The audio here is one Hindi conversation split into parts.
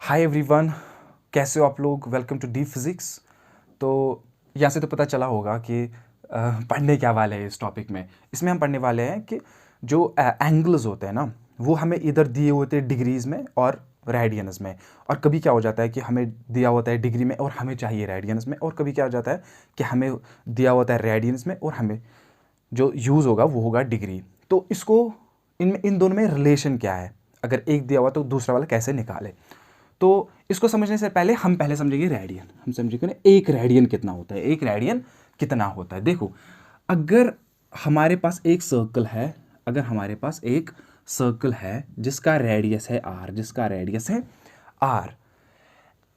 हाय एवरीवन, कैसे हो आप लोग। Welcome to Deep Physics. तो यहाँ से तो पता चला होगा कि पढ़ने क्या वाले हैं इस टॉपिक में। इसमें हम पढ़ने वाले हैं कि जो एंगल्स होते हैं ना, वो हमें इधर दिए होते हैं डिग्रीज़ में और रेडियंस में। और कभी क्या हो जाता है कि हमें दिया होता है डिग्री में और हमें चाहिए रेडियंस में, और कभी क्या हो जाता है कि हमें दिया होता है रेडियंस में और हमें जो यूज़ होगा वो होगा डिग्री। तो इसको इन दोनों में रिलेशन क्या है, अगर एक दिया हुआ तो दूसरा वाला कैसे निकाले। तो इसको समझने से पहले हम पहले समझेंगे रेडियन। हम समझेंगे ना एक रेडियन कितना होता है, एक रेडियन कितना होता है। देखो, अगर हमारे पास एक सर्कल है, अगर हमारे पास एक सर्कल है जिसका रेडियस है आर, जिसका रेडियस है आर,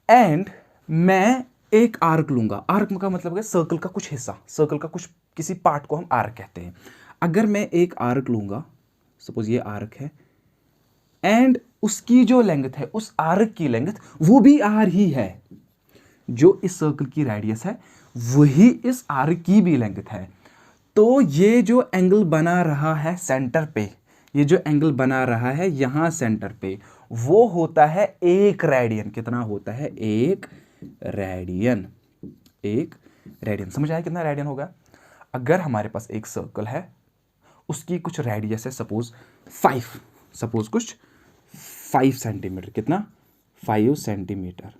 एंड मैं एक आर्क लूंगा। आर्क का मतलब है सर्कल का कुछ हिस्सा, सर्कल का कुछ किसी पार्ट को हम आर्क कहते हैं। अगर मैं एक आर्क लूंगा, सपोज ये आर्क है, एंड उसकी जो लेंथ है, उस आर्क की लेंथ वो भी आर ही है। जो इस सर्कल की रेडियस है वही इस आर्क की भी लेंथ है। तो ये जो एंगल बना रहा है सेंटर पे, ये जो एंगल बना रहा है यहां सेंटर पे, वो होता है एक रेडियन। कितना होता है? एक रेडियन। एक रेडियन। समझ आया कितना रेडियन होगा? अगर हमारे पास एक सर्कल है, उसकी कुछ रेडियस है सपोज 5, सपोज कुछ 5 सेंटीमीटर। कितना? 5 सेंटीमीटर।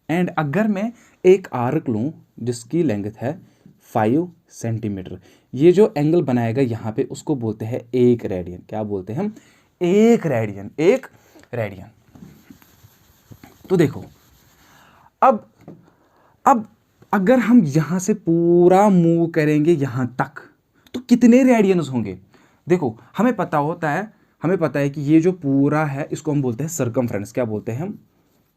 एंड अगर मैं एक आर्क लूँ जिसकी लेंथ है 5 सेंटीमीटर, ये जो एंगल बनाएगा यहाँ पे उसको बोलते हैं एक रेडियन। क्या बोलते हैं हम? एक रेडियन। एक रेडियन। तो देखो, अब अब अगर हम यहाँ से पूरा मूव करेंगे यहाँ तक तो कितने रेडियंस होंगे? देखो, हमें पता होता है, हमें पता है कि ये जो पूरा है इसको हम बोलते हैं सरकमफ्रेंस। क्या बोलते हैं हम?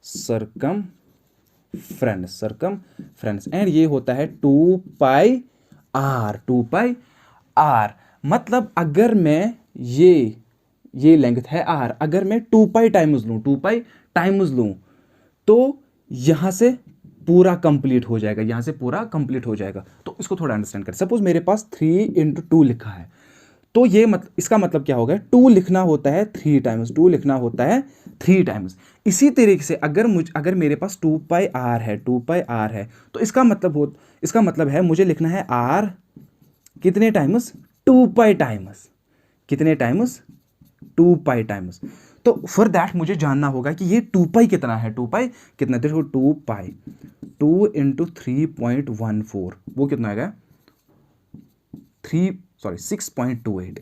सरकमफ्रेंस। सरकमफ्रेंस। एंड ये होता है 2 पाई आर। 2 पाई आर मतलब अगर मैं ये लेंथ है आर, अगर मैं 2 पाई टाइम्स लूँ, 2 पाई टाइम्स लूँ, तो यहां से पूरा कंप्लीट हो जाएगा, यहां से पूरा कंप्लीट हो जाएगा। तो इसको थोड़ा अंडरस्टैंड करें। सपोज मेरे पास 3 × 2 लिखा है, तो ये इसका मतलब क्या होगा? 2 लिखना होता है 3 टाइम्स, 2 लिखना होता है 3 टाइम्स। इसी तरीके से अगर मेरे पास 2 पाई आर है, 2 पाई आर है, तो इसका मतलब है मुझे लिखना है आर कितने टाइम्स? 2 पाई टाइम्स। कितने टाइम्स? 2 पाई टाइम्स। तो फॉर दैट मुझे जानना होगा कि ये 2 पाई कितना है। 2 पाई कितना? देखो, 2 पाई 2 × 3.14, वो कितना आएगा? 6.28।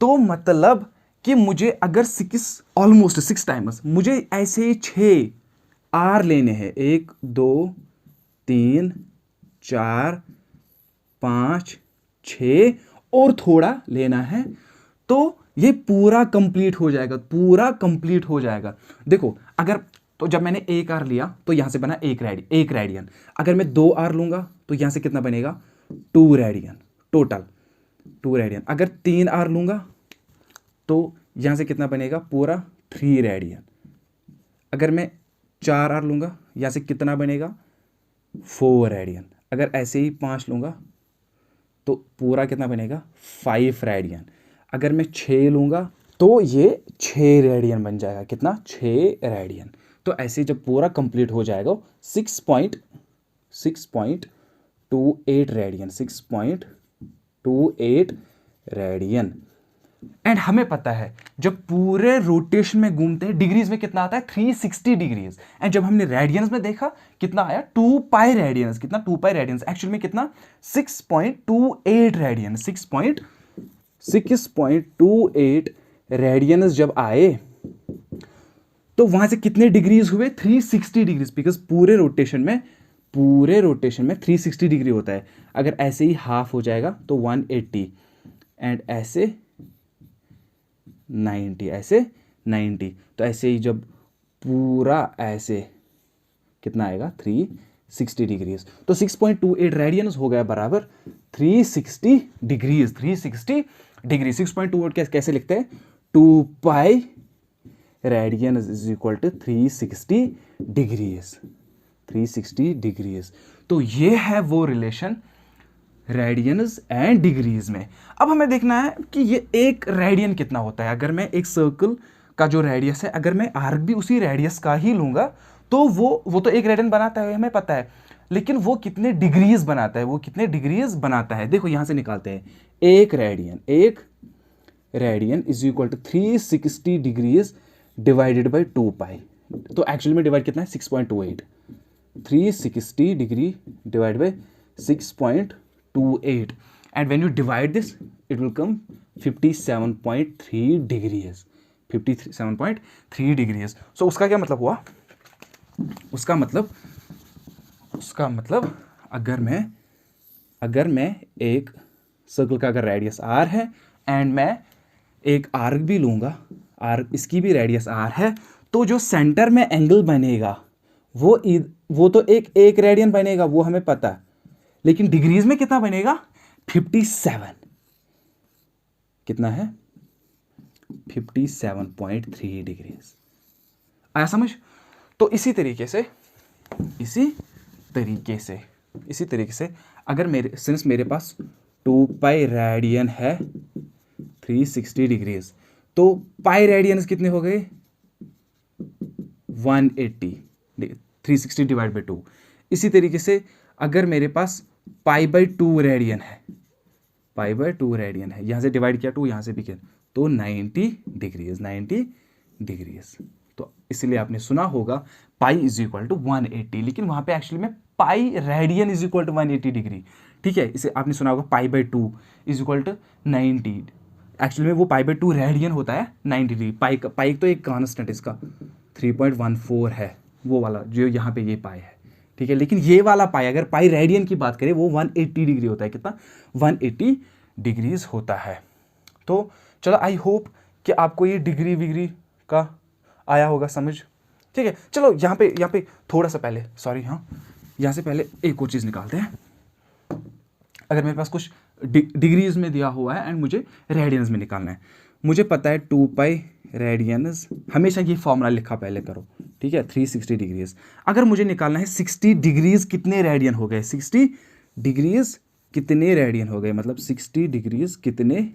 तो मतलब कि मुझे अगर 6 टाइम्स, मुझे ऐसे ही 6 आर लेने हैं। 1 2 3 4 5 6 और थोड़ा लेना है, तो ये पूरा कंप्लीट हो जाएगा, पूरा कंप्लीट हो जाएगा। देखो, अगर तो जब मैंने एक आर लिया तो यहां से बना एक रेडियन। अगर मैं 2 आर लूंगा तो यहां से कितना बनेगा? 2 रेडियन टोटल। 2 रेडियन। अगर 3 आर लूंगा तो यहां से कितना बनेगा? पूरा 3 रेडियन। अगर मैं 4 आर लूंगा यहां से कितना बनेगा? 4 रेडियन। अगर ऐसे ही 5 लूंगा तो पूरा कितना बनेगा? 5 रेडियन। अगर मैं 6 लूंगा तो ये 6 रेडियन बन जाएगा। कितना? 6 रेडियन। तो ऐसे जब पूरा कंप्लीट हो जाएगा 6.28 रेडियन। 6.28 रेडियन। एंड हमें पता है जब पूरे रोटेशन में घूमते हैं डिग्रीज में कितना आता है? 360 डिग्रीज। एंड जब हमने रेडियंस में देखा कितना आया? 2 पाई रेडियंस। कितना? 2 पाई रेडियंस। एक्चुअल में कितना? 6.28 रेडियन। 6.28 रेडियंस जब आए तो वहां से कितने डिग्रीज हुए? 360 डिग्रीज। बिकॉज पूरे रोटेशन में 360 डिग्री होता है। अगर ऐसे ही हाफ हो जाएगा तो 180, एंड ऐसे 90, ऐसे 90। तो ऐसे ही जब पूरा ऐसे कितना आएगा? 360 डिग्रीज। तो 6.28 रेडियंस हो गया बराबर 360 डिग्रीज। 360 डिग्री। 6.28 कैसे लिखते हैं? 2 pi radian is equal to 360 degrees. 360 degrees. तो ये है वो रिलेशन रेडियंस एंड डिग्रीज में। अब हमें देखना है कि ये एक रेडियन कितना होता है। अगर मैं एक सर्कल का जो रेडियस है, अगर मैं आर्क भी उसी रेडियस का ही लूँगा तो वो तो 1 रेडियन बनाता है, हमें पता है, लेकिन वो कितने डिग्रीज बनाता है, वो कितने डिग्रीज बनाता है, देखो यहाँ से निकालते हैं। 1 radian is equal to 360 degrees divided by 2 pi. तो एक्चुअली में डिवाइड कितना है, 6.28। 360 degree divide by 6.28 and when you divide this it will come 57.3 degrees, 57.3 degrees. So उसका क्या मतलब हुआ, उसका मतलब अगर मैं एक सर्कल का अगर रेडियस r है एंड मैं एक आर्क भी लूँगा, आर्क इसकी भी रेडियस r है, तो जो सेंटर में एंगल बनेगा वो तो एक रेडियन बनेगा, वो हमें पता है, लेकिन डिग्रीज में कितना बनेगा, 57। कितना है, 57.3 डिग्रीज। आया समझ। तो इसी तरीके से अगर सिंस मेरे पास 2 पाई रेडियन है 360 डिग्रीज, तो पाई रेडियंस कितने हो गए, 180, 360 डिवाइड बाई 2। इसी तरीके से अगर मेरे पास पाई बाई 2 रेडियन है, यहाँ से डिवाइड किया 2, यहाँ से भी किया, तो 90 डिग्रीज। तो इसलिए आपने सुना होगा पाई इज इक्वल टू 180, लेकिन वहाँ पे एक्चुअली में pi radian is equal to 180 degree, ठीक है। इसे आपने सुना होगा pi by 2 is equal to 90, actually में वो पाई बाई 2 रेडियन होता है 90 डिग्री। पाई तो एक कांस्टेंट इसका 3.14 है, वो वाला जो यहाँ पे ये पाई है, ठीक है। लेकिन ये वाला पाई, अगर पाई रेडियन की बात करें, वो 180 डिग्री होता है। कितना, 180 डिग्रीज होता है। तो चलो, आई होप कि आपको ये डिग्री विग्री का आया होगा समझ, ठीक है। चलो यहाँ पे थोड़ा सा पहले, सॉरी, हाँ, यहाँ से पहले एक और चीज़ निकालते हैं। अगर मेरे पास कुछ डिग्रीज में दिया हुआ है एंड मुझे रेडियंस में निकालना है, मुझे पता है 2 पाई रेडियंस, हमेशा ये फॉर्मूला लिखा पहले करो, ठीक है। 360 डिग्रीज, अगर मुझे निकालना है 60 डिग्रीज कितने रेडियन हो गए, 60 डिग्रीज कितने रेडियन हो गए, मतलब 60 डिग्रीज कितने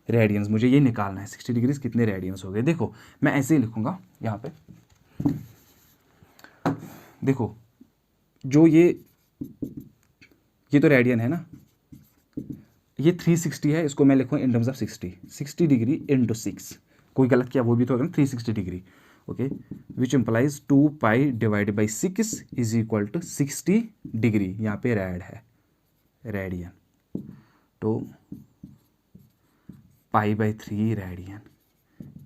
रेडियंस मुझे ये निकालना है, 60 डिग्रीज कितने रेडियंस हो गए। देखो मैं ऐसे ही लिखूंगा यहाँ पे, देखो जो ये तो रेडियन है ना, ये 360 है, इसको मैं लिखूँगा in terms of 60 degree into 6, कोई गलत किया वो भी तो होगा ना, 360 degree, okay, which implies 2 pi divided by 6 is equal to 60 degree, यहाँ पे रेडियन, तो pi by 3 radian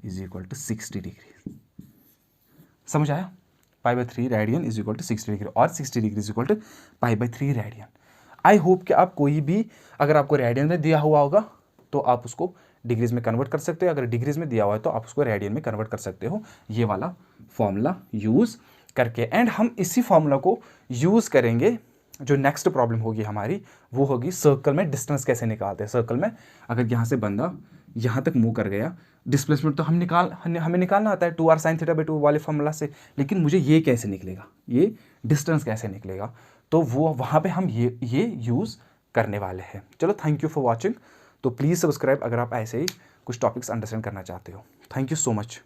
is equal to 60 degree. समझ आया, pi by 3 radian is equal to 60 degree, और 60 degree is equal to pi by 3 radian. I hope कि आप कोई भी, अगर आपको रेडियन में दिया हुआ होगा तो आप उसको डिग्रीज में कन्वर्ट कर सकते हो, अगर डिग्रीज में दिया हुआ है तो आप उसको रेडियन में कन्वर्ट कर सकते हो, ये वाला फॉर्मूला यूज़ करके। एंड हम इसी फॉर्मूला को यूज़ करेंगे, जो नेक्स्ट प्रॉब्लम होगी हमारी, वो होगी सर्कल में डिस्टेंस कैसे निकालते हैं। सर्कल में अगर यहाँ से बंदा यहाँ तक मूव कर गया, डिस्प्लेसमेंट तो हमें निकालना आता है 2r sin θ/2 वाले फॉर्मूला से, लेकिन मुझे ये कैसे निकलेगा, ये डिस्टेंस कैसे निकलेगा, तो वो वहाँ पे हम ये यूज़ करने वाले हैं। चलो, थैंक यू फॉर वॉचिंग। तो प्लीज़ सब्सक्राइब अगर आप ऐसे ही कुछ टॉपिक्स अंडरस्टैंड करना चाहते हो। Thank you so much.